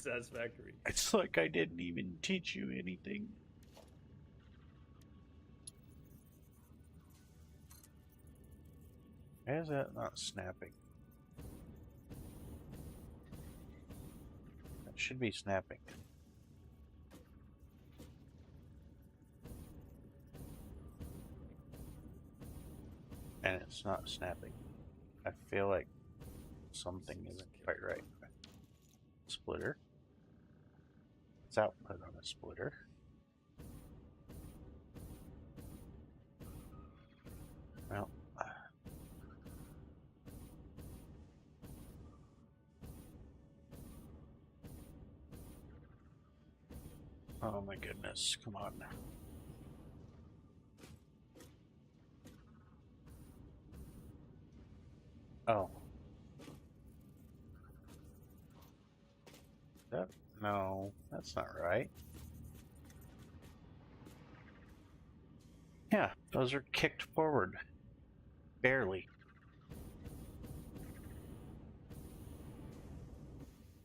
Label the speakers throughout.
Speaker 1: Satisfactory.
Speaker 2: It's like I didn't even teach you anything. Why is that not snapping? That should be snapping. And it's not snapping. I feel like something isn't quite right. Splitter. It's output on a splitter. Well. Oh my goodness, come on. Oh. No, that's not right. Yeah, those are kicked forward. Barely.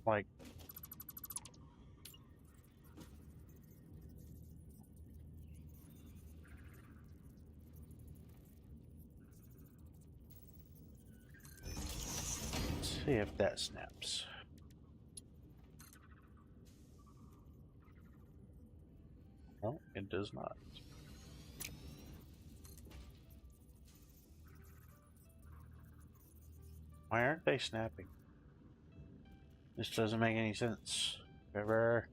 Speaker 2: Like... Let's see if that snaps. No, it does not. Why aren't they snapping? This doesn't make any sense. Ever?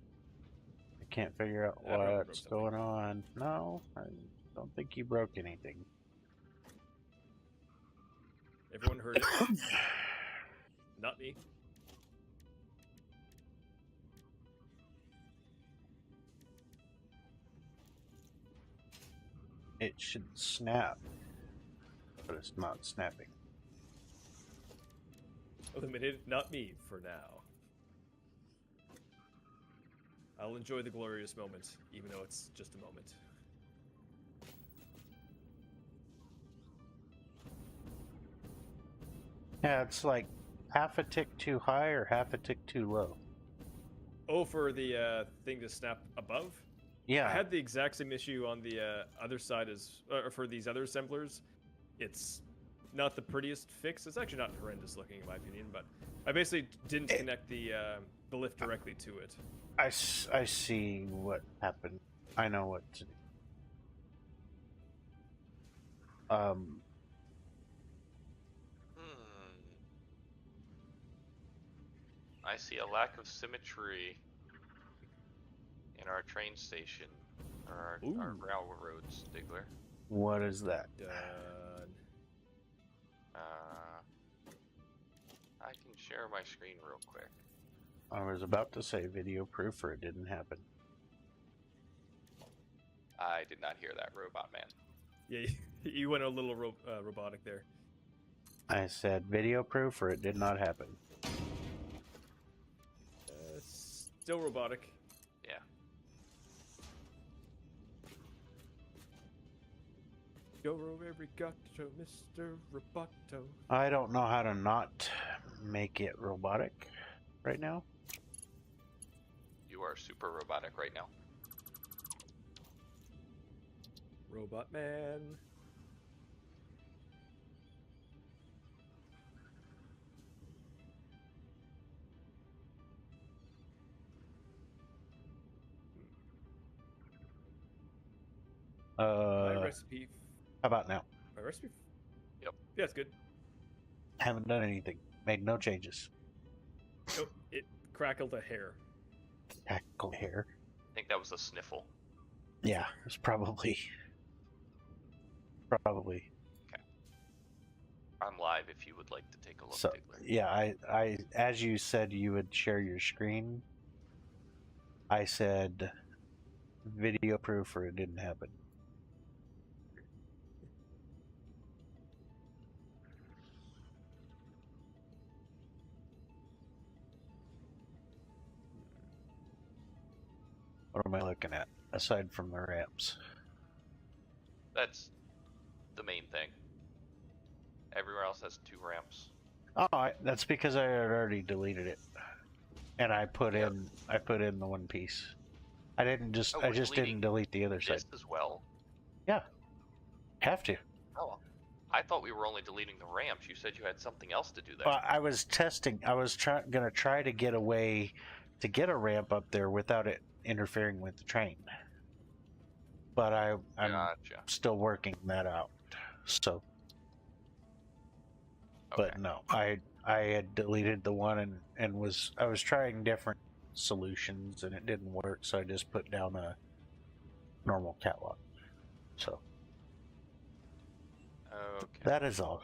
Speaker 2: I can't figure out what's going on. No, I don't think you broke anything.
Speaker 1: Everyone heard it. Not me.
Speaker 2: It should snap, but it's not snapping.
Speaker 1: Eliminated, not me for now. I'll enjoy the glorious moment, even though it's just a moment.
Speaker 2: Yeah, it's like half a tick too high or half a tick too low.
Speaker 1: Oh, for the thing to snap above?
Speaker 2: Yeah.
Speaker 1: I had the exact same issue on the other side as for these other assemblers. It's not the prettiest fix. It's actually not horrendous looking in my opinion, but I basically didn't connect the lift directly to it.
Speaker 2: I see what happened. I know what to do.
Speaker 3: I see a lack of symmetry in our train station, or our railroads, Diggler.
Speaker 2: What is that?
Speaker 1: Done.
Speaker 3: I can share my screen real quick.
Speaker 2: I was about to say video proof or it didn't happen.
Speaker 3: I did not hear that, Robot Man.
Speaker 1: Yeah, you went a little robotic there.
Speaker 2: I said video proof or it did not happen.
Speaker 1: Still robotic.
Speaker 3: Yeah.
Speaker 1: Go every gato, Mr. Roboto.
Speaker 2: I don't know how to not make it robotic right now.
Speaker 3: You are super robotic right now.
Speaker 1: Robot Man. My recipe.
Speaker 2: How about now?
Speaker 1: My recipe?
Speaker 3: Yep.
Speaker 1: Yeah, it's good.
Speaker 2: Haven't done anything. Made no changes.
Speaker 1: Nope, it crackled a hair.
Speaker 2: Crackle hair.
Speaker 3: I think that was a sniffle.
Speaker 2: Yeah, it's probably. Probably.
Speaker 3: Okay. I'm live if you would like to take a look,
Speaker 2: So,
Speaker 3: Diggler.
Speaker 2: yeah, I, as you said you would share your screen, I said video proof or it didn't happen. What am I looking at, aside from the ramps?
Speaker 3: That's the main thing. Everywhere else has 2 ramps.
Speaker 2: Oh, that's because I had already deleted it. and I put in the one piece. I didn't just
Speaker 3: Oh,
Speaker 2: I
Speaker 3: we're
Speaker 2: just didn't delete the other side.
Speaker 3: This as well.
Speaker 2: Yeah, have to.
Speaker 3: Oh, I thought we were only deleting the ramps. You said you had something else to do there.
Speaker 2: Well, I was testing. I was gonna try to get a way to get a ramp up there without it interfering with the train. But I'm
Speaker 3: Gotcha.
Speaker 2: still working that out. So,
Speaker 3: Okay.
Speaker 2: but no, I had deleted the one and I was trying different solutions and it didn't work. So I just put down a normal catwalk. So
Speaker 3: Okay.
Speaker 2: that is all.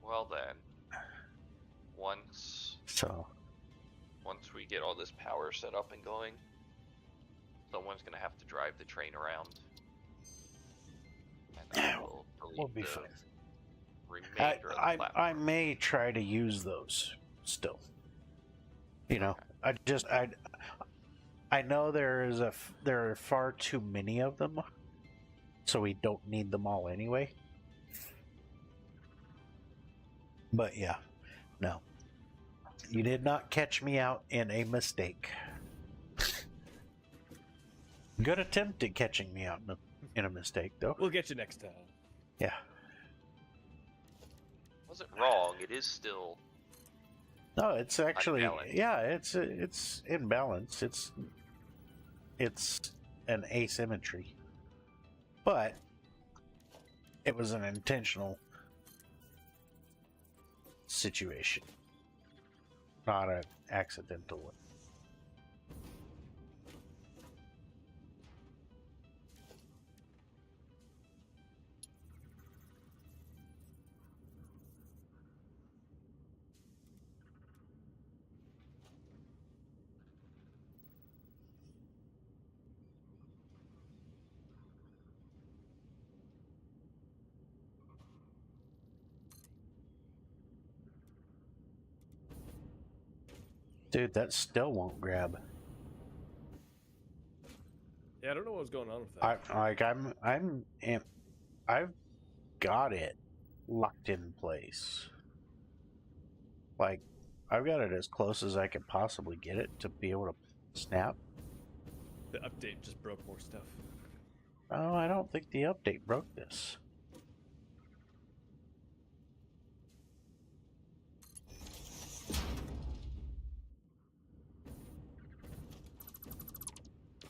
Speaker 3: Well then, once we get all this power set up and going, someone's gonna have to drive the train around, and I will
Speaker 2: We'll
Speaker 3: delete
Speaker 2: be
Speaker 3: the
Speaker 2: fine.
Speaker 3: remainder of the
Speaker 2: I
Speaker 3: platform.
Speaker 2: may try to use those still. You know, I know there are far too many of them, so we don't need them all anyway. But yeah, no. You did not catch me out in a mistake. Good attempt at catching me out in a mistake, though.
Speaker 1: We'll get you next time.
Speaker 2: Yeah.
Speaker 3: Wasn't wrong. It is still.
Speaker 2: No, it's actually
Speaker 3: Unbalanced.
Speaker 2: yeah, it's in balance. It's an asymmetry, but it was an intentional situation, not an accidental one. Dude, that still won't grab.
Speaker 1: Yeah, I don't know what was going on with that.
Speaker 2: I've got it locked in place. Like, I've got it as close as I can possibly get it to be able to snap.
Speaker 1: The update just broke more stuff.
Speaker 2: Oh, I don't think the update broke this.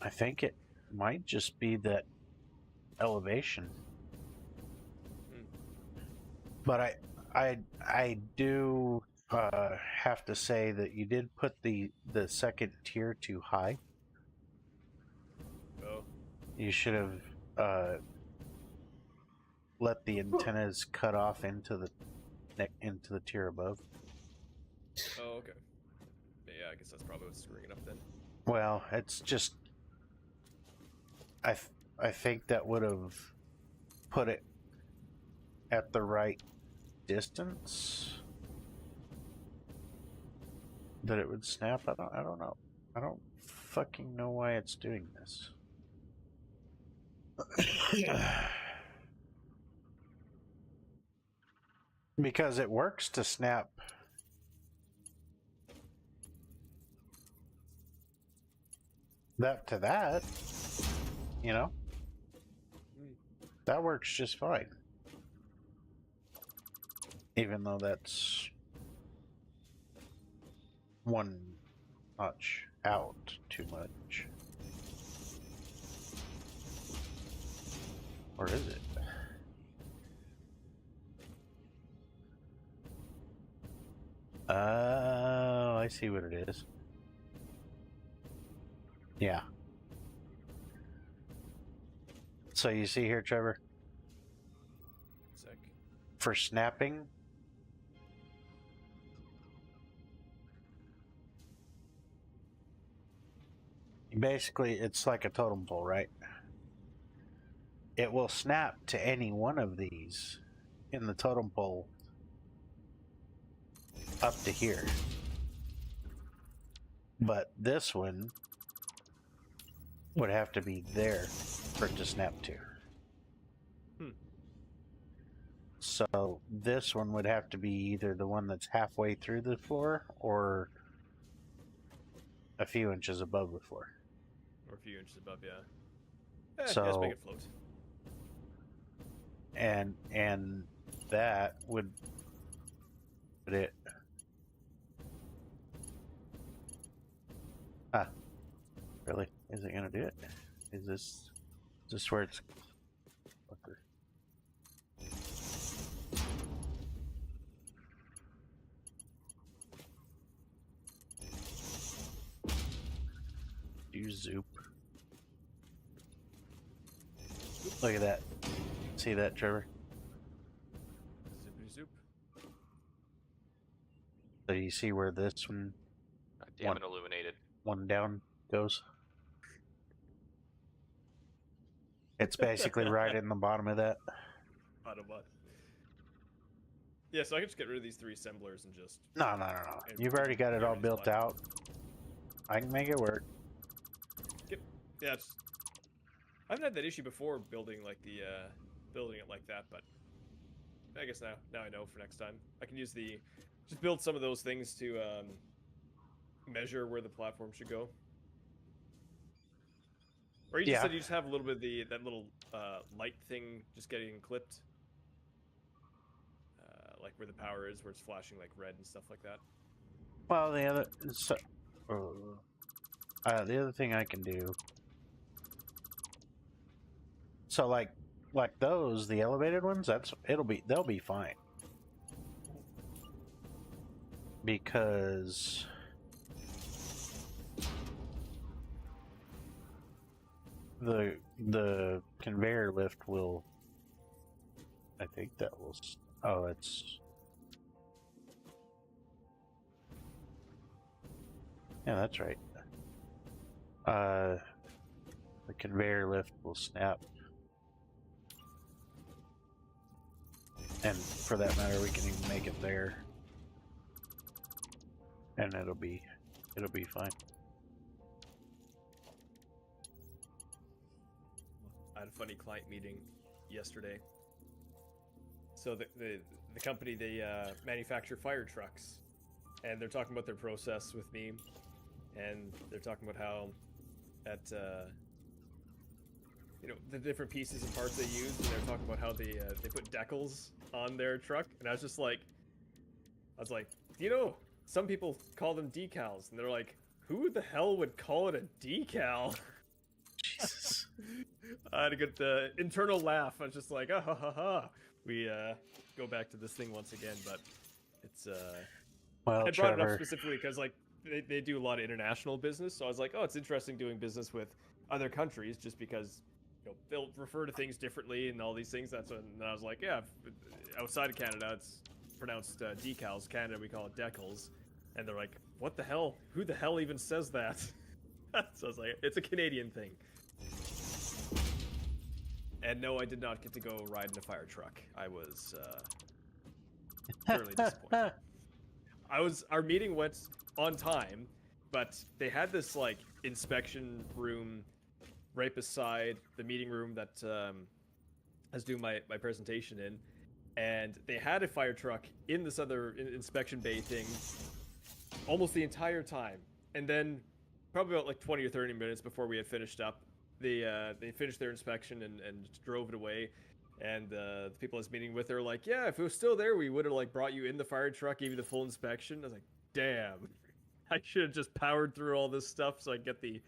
Speaker 2: I think it might just be that elevation. But I do have to say that you did put the second tier too high.
Speaker 1: Oh.
Speaker 2: You should have let the antennas cut off into the tier above.
Speaker 1: Oh, okay. Yeah, I guess that's probably what's screwing it up then.
Speaker 2: Well, it's just I think that would have put it at the right distance that it would snap. I don't know. I don't fucking know why it's doing this. Because it works to snap that to that, you know? That works just fine. Even though that's one notch out too much. Or is it? Oh, I see what it is. Yeah. So you see here, Trevor?
Speaker 1: Sick.
Speaker 2: For snapping, basically it's like a totem pole, right? It will snap to any one of these in the totem pole up to here. But this one would have to be there for it to snap to. So this one would have to be either the one that's halfway through the floor or a few inches above before.
Speaker 1: Or a few inches above, yeah.
Speaker 2: So
Speaker 1: let's make it float.
Speaker 2: And that would put it. Ah, really? Is it gonna do it? Is this where it's? Okay. You zoop. Look at that. See that, Trevor?
Speaker 1: Zippity zoop.
Speaker 2: So you see where this one,
Speaker 3: Damn it, illuminated.
Speaker 2: one down goes? It's basically right in the bottom of that.
Speaker 1: Autobot. Yeah, so I can just get rid of these 3 assemblers and just...
Speaker 2: No. You've already got it all built out. I can make it work.
Speaker 1: Yeah, I haven't had that issue before building like the building it like that, but I guess now I know for next time. I can use just build some of those things to measure where the platform should go. Or you just said you just have a little bit of that little light thing just getting clipped, like where the power is, where it's flashing like red and stuff like that.
Speaker 2: Well, the other thing I can do. So like those, the elevated ones, they'll be fine. Because the conveyor lift will, I think that will, oh, it's, yeah, that's right. The conveyor lift will snap. And for that matter, we can even make it there. And it'll be fine.
Speaker 1: I had a funny client meeting yesterday. So the company, they manufacture fire trucks, and they're talking about their process with me, and they're talking about how the different pieces and parts they use, and they're talking about how they put decals on their truck, and I was like, some people call them decals, and they're like, who the hell would call it a decal?
Speaker 2: Jesus.
Speaker 1: I had a good internal laugh. I was just like, ha ha ha. We go back to this thing once again, but it's
Speaker 2: well,
Speaker 1: I brought
Speaker 2: Trevor,
Speaker 1: it up specifically because like they do a lot of international business, so I was like, oh, it's interesting doing business with other countries just because they'll refer to things differently and all these things. That's when I was like, yeah, outside of Canada it's pronounced decals. Canada we call it decals, and they're like, what the hell? Who the hell even says that? So I was like, it's a Canadian thing. And no, I did not get to go ride in a fire truck. I was thoroughly disappointed. Our meeting went on time, but they had this like inspection room right beside the meeting room that I was doing my presentation in, and they had a fire truck in this other inspection bay thing almost the entire time. And then probably about like 20 or 30 minutes before we had finished up, they finished their inspection and drove it away. And the people I was meeting with, they were like, yeah, if it was still there, we would have like brought you in the fire truck, gave you the full inspection. I was like, damn, I should have just powered through all this stuff so I get the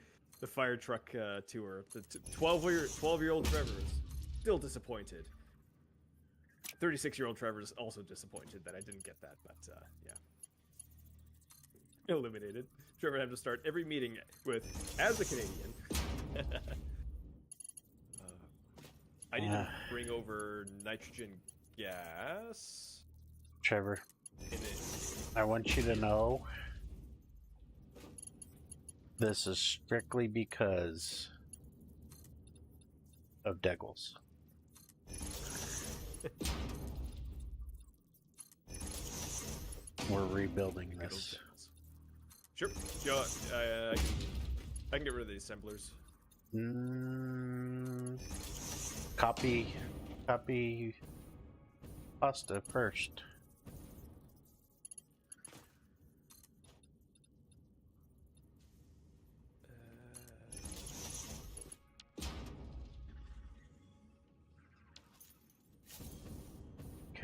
Speaker 1: fire truck tour. The 12-year-old Trevor is still disappointed. 36-year-old Trevor is also disappointed that I didn't get that, but yeah. Eliminated. Trevor had to start every meeting with, as a Canadian. I need to bring over nitrogen gas.
Speaker 2: Trevor, I want you to know this is strictly because of Deggles. We're rebuilding this.
Speaker 1: Sure. I can get rid of the assemblers.
Speaker 2: Copy pasta first.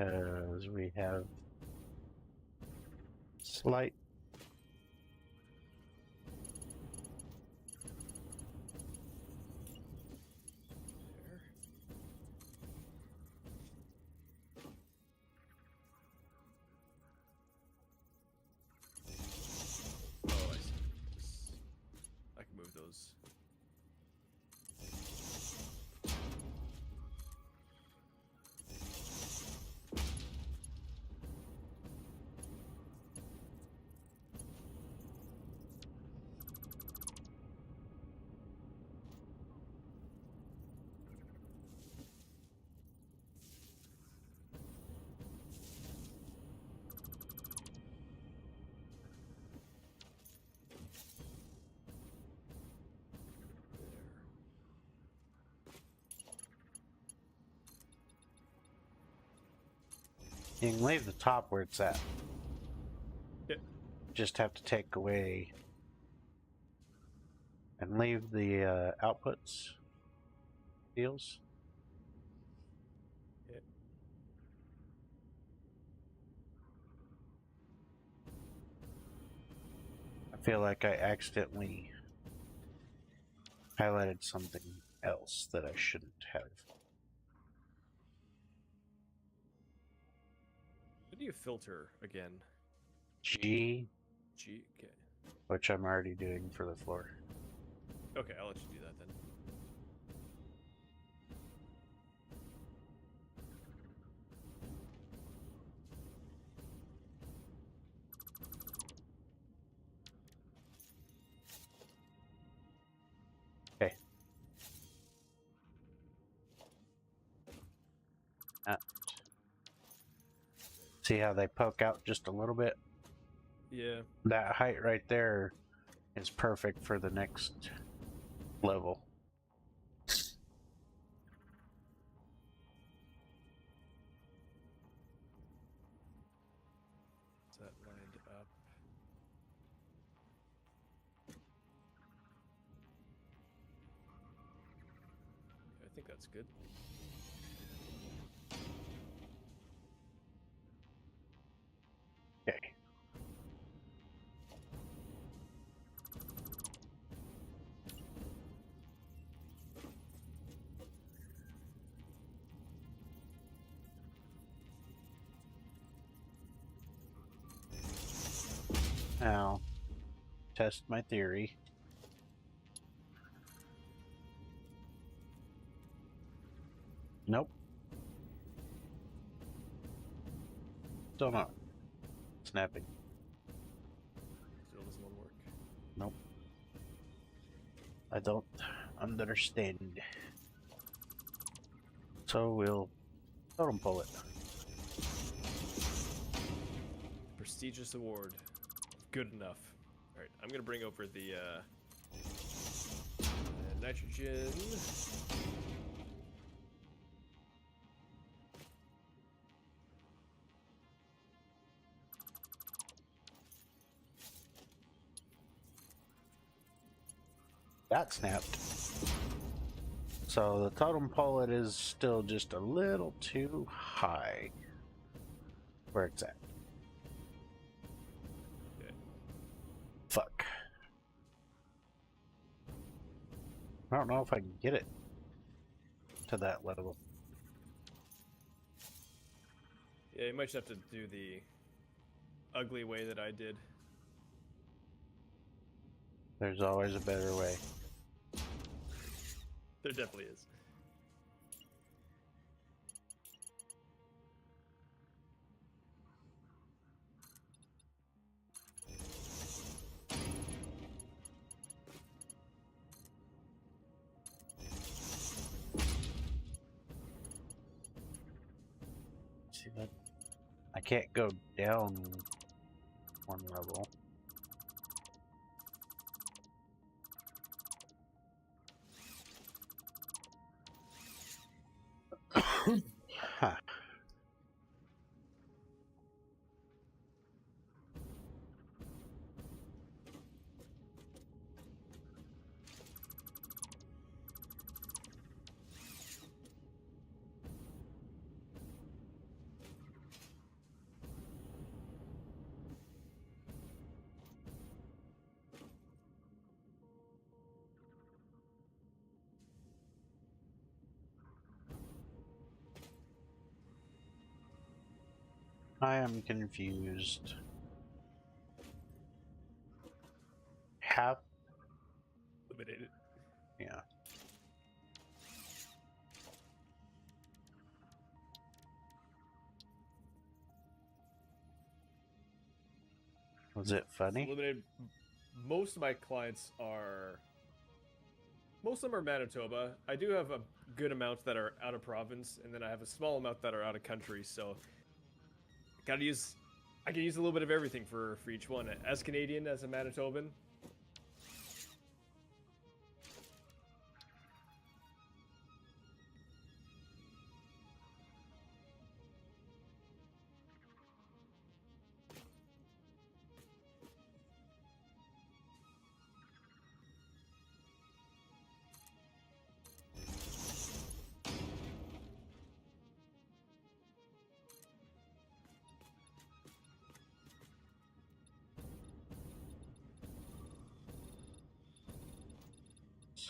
Speaker 2: because we have slight
Speaker 1: There. Oh, I see. I can move those.
Speaker 2: You can leave the top where it's at.
Speaker 1: Yeah.
Speaker 2: Just have to take away and leave the outputs fields.
Speaker 1: Yeah.
Speaker 2: I feel like I accidentally highlighted something else that I shouldn't have.
Speaker 1: How do you filter again?
Speaker 2: G,
Speaker 1: G. Okay.
Speaker 2: which I'm already doing for the floor.
Speaker 1: Okay, I'll let you do that then.
Speaker 2: Okay. See how they poke out just a little bit?
Speaker 1: Yeah.
Speaker 2: That height right there is perfect for the next level.
Speaker 1: Is that lined up? I think that's good.
Speaker 2: Okay. Now, test my theory. Nope. Still not snapping.
Speaker 1: Still doesn't want to work.
Speaker 2: Nope. I don't understand. So we'll totem pull it.
Speaker 1: Prestigious award. Good enough. Alright, I'm gonna bring over the nitrogen.
Speaker 2: That snapped. So the totem pole, it is still just a little too high where it's at.
Speaker 1: Okay.
Speaker 2: Fuck. I don't know if I can get it to that level.
Speaker 1: Yeah, you might just have to do the ugly way that I did.
Speaker 2: There's always a better way.
Speaker 1: There definitely is.
Speaker 2: See that? I can't go down one level. Huh. I am confused. Half,
Speaker 1: Eliminated.
Speaker 2: yeah. Was it funny?
Speaker 1: Eliminated. Most of my clients are. Most of them are Manitoba. I do have a good amount that are out of province, and then I have a small amount that are out of country. So, I can use a little bit of everything for each one. As Canadian, as a Manitoban.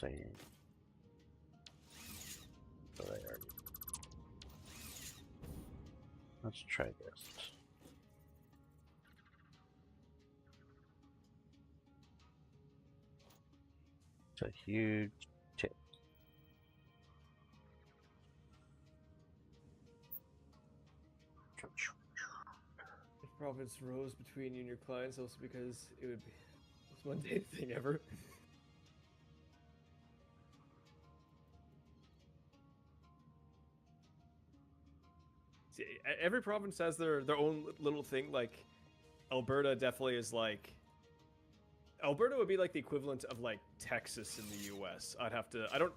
Speaker 2: See. So there. Let's try this. It's a huge tip.
Speaker 1: If province rose between you and your clients, also because it would be the most mundane thing ever. See, every province has their own little thing. Like Alberta definitely is like. Alberta would be like the equivalent of like Texas in the U.S. I don't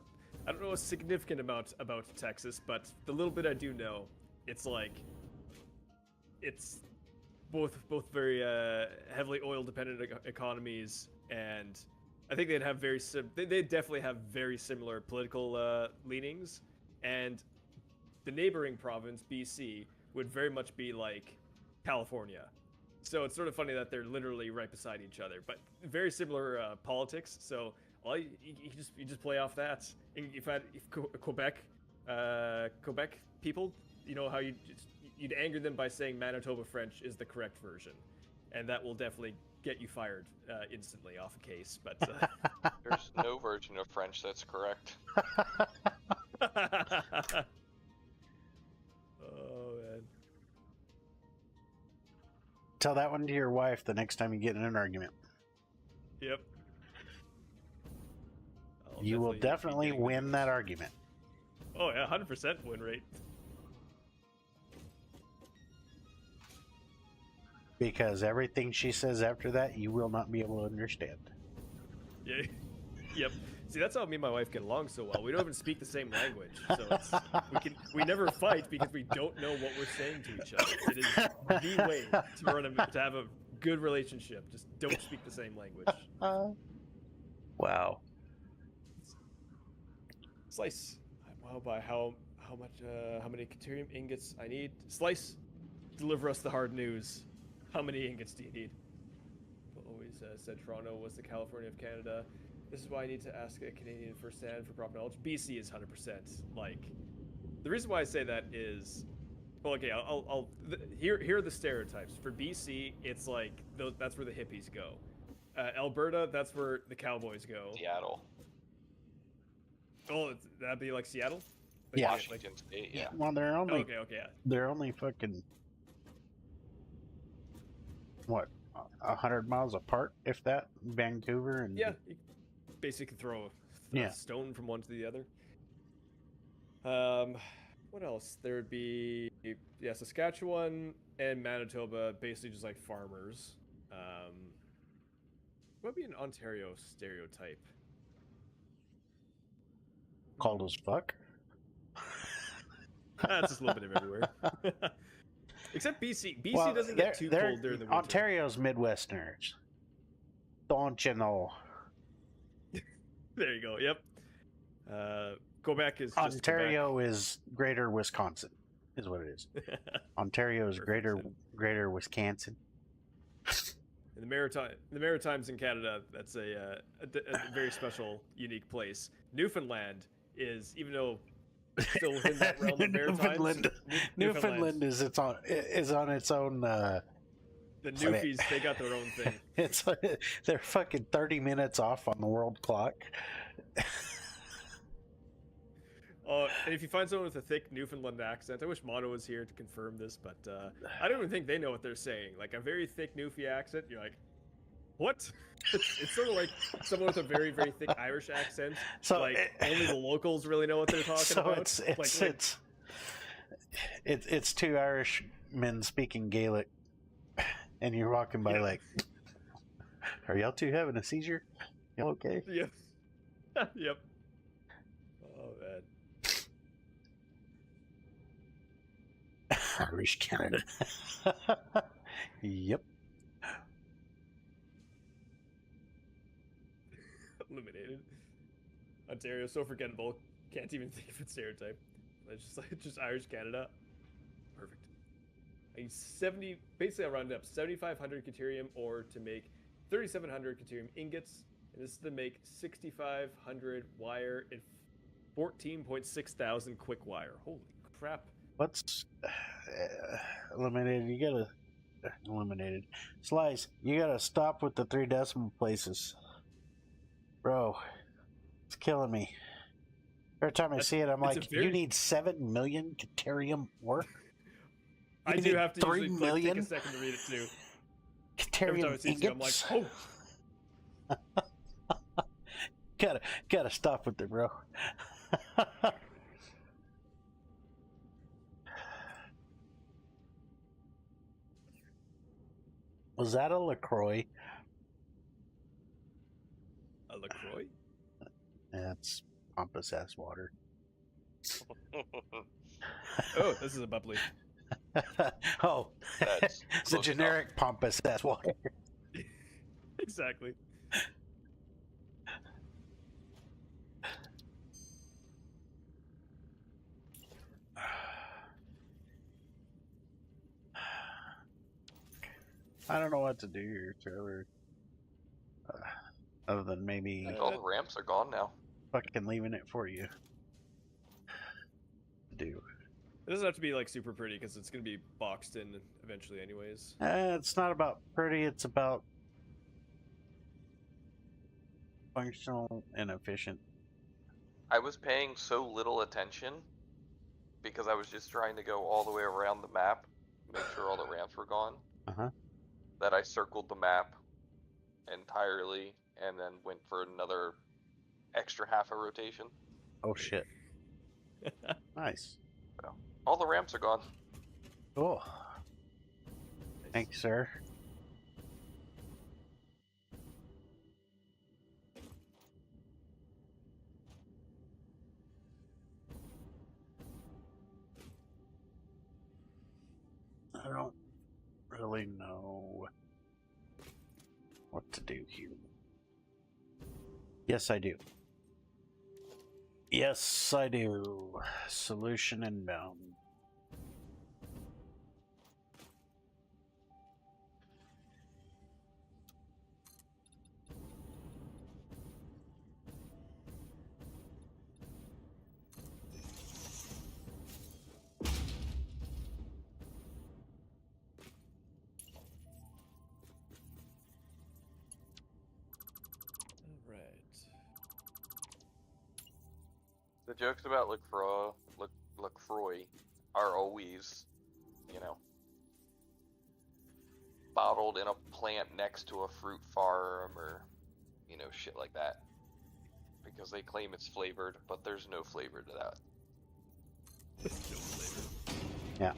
Speaker 1: know a significant amount about Texas, but the little bit I do know, it's like, it's both very heavily oil dependent economies, and I think they'd have they definitely have very similar political leanings, and the neighboring province BC would very much be like California. So it's sort of funny that they're literally right beside each other, but very similar politics. So you just play off that. If Quebec people, you know how you'd anger them by saying Manitoba French is the correct version, and that will definitely get you fired instantly off a case. But
Speaker 3: There's no version of French that's correct.
Speaker 1: Oh man.
Speaker 2: Tell that one to your wife the next time you get in an argument.
Speaker 1: Yep.
Speaker 2: You will definitely win that argument.
Speaker 1: Oh yeah, 100% win rate.
Speaker 2: Because everything she says after that, you will not be able to understand.
Speaker 1: Yeah. Yep. See, that's how me and my wife get along so well. We don't even speak the same language, so we never fight because we don't know what we're saying to each other. It is the way to have a good relationship. Just don't speak the same language.
Speaker 2: Wow.
Speaker 1: Slice. Wow, by how many Caterium ingots I need? Slice. Deliver us the hard news. How many ingots do you need? Always said Toronto was the California of Canada. This is why I need to ask a Canadian firsthand for proper knowledge. BC is 100%. Like, the reason why I say that is, well, okay, here are the stereotypes. For BC, it's like that's where the hippies go. Alberta, that's where the cowboys go.
Speaker 3: Seattle.
Speaker 1: Oh, that'd be like Seattle.
Speaker 2: Like, yeah,
Speaker 3: Washington State. Yeah.
Speaker 2: Well, they're only
Speaker 1: okay. Yeah.
Speaker 2: They're only fucking what, 100 miles apart, if that. Vancouver and
Speaker 1: yeah. Basically throw a stone from one to the other. What else? There would be Saskatchewan and Manitoba, basically just like farmers. What would be an Ontario stereotype?
Speaker 2: Cold as fuck.
Speaker 1: That's just a little bit of everywhere. Except BC. BC doesn't get too cold during the winter.
Speaker 2: Ontario's Midwesterners. Don't you know?
Speaker 1: There you go. Yep. Quebec is just
Speaker 2: Ontario
Speaker 1: Quebec.
Speaker 2: is Greater Wisconsin, is what it is. Ontario is Greater Wisconsin.
Speaker 1: In the Maritimes in Canada, that's a very special, unique place. Newfoundland is, even though still within that realm of Maritimes.
Speaker 2: Newfoundland is on its own.
Speaker 1: The Newfies, they got their own thing.
Speaker 2: They're fucking 30 minutes off on the world clock.
Speaker 1: And if you find someone with a thick Newfoundland accent, I wish Mono was here to confirm this, but I don't even think they know what they're saying. Like a very thick Newfie accent, you're like, what? It's sort of like someone with a very, very thick Irish accent. So like only the locals really know what they're talking about.
Speaker 2: It's two Irish men speaking Gaelic, and you're walking by like, are y'all two having a seizure? Y'all okay?
Speaker 1: Yep. Yep. Oh man.
Speaker 2: Irish Canada. Yep.
Speaker 1: Eliminated. Ontario, so forgettable. Can't even think of a stereotype. It's just Irish Canada. Perfect. Basically I'll round it up 7,500 Caterium ore to make 3,700 Caterium ingots, and this is to make 6,500 wire and 14.6 thousand quick wire. Holy crap.
Speaker 2: What's eliminated? You gotta eliminated. Slice, you gotta stop with the 3 decimal places. Bro, it's killing me. Every time I see it, I'm like, you need 7 million Caterium ore?
Speaker 1: I do have to
Speaker 2: 3
Speaker 1: usually
Speaker 2: million?
Speaker 1: take a second to read it too.
Speaker 2: Caterium ingots?
Speaker 1: I'm like, oh.
Speaker 2: Gotta stop with it, bro. Was that a LaCroix?
Speaker 1: A LaCroix?
Speaker 2: That's pompous ass water.
Speaker 1: Oh, this is a bubbly.
Speaker 2: Oh, it's a generic pompous ass water.
Speaker 1: Exactly.
Speaker 2: I don't know what to do here, Trevor. Other than maybe
Speaker 3: all the ramps are gone now.
Speaker 2: fucking leaving it for you. Do.
Speaker 1: It doesn't have to be like super pretty because it's gonna be boxed in eventually, anyways.
Speaker 2: It's not about pretty. It's about functional and efficient.
Speaker 3: I was paying so little attention because I was just trying to go all the way around the map, make sure all the ramps were gone. That I circled the map entirely and then went for another extra half a rotation.
Speaker 2: Oh shit. Nice.
Speaker 3: So, all the ramps are gone.
Speaker 2: Cool. Thank you, sir. I don't really know what to do here. Yes, I do. Yes, I do. Solution inbound.
Speaker 3: The jokes about LaCroix are always, you know, bottled in a plant next to a fruit farm or, you know, shit like that. Because they claim it's flavored, but there's no flavor to that.
Speaker 1: No flavor.
Speaker 2: Yeah.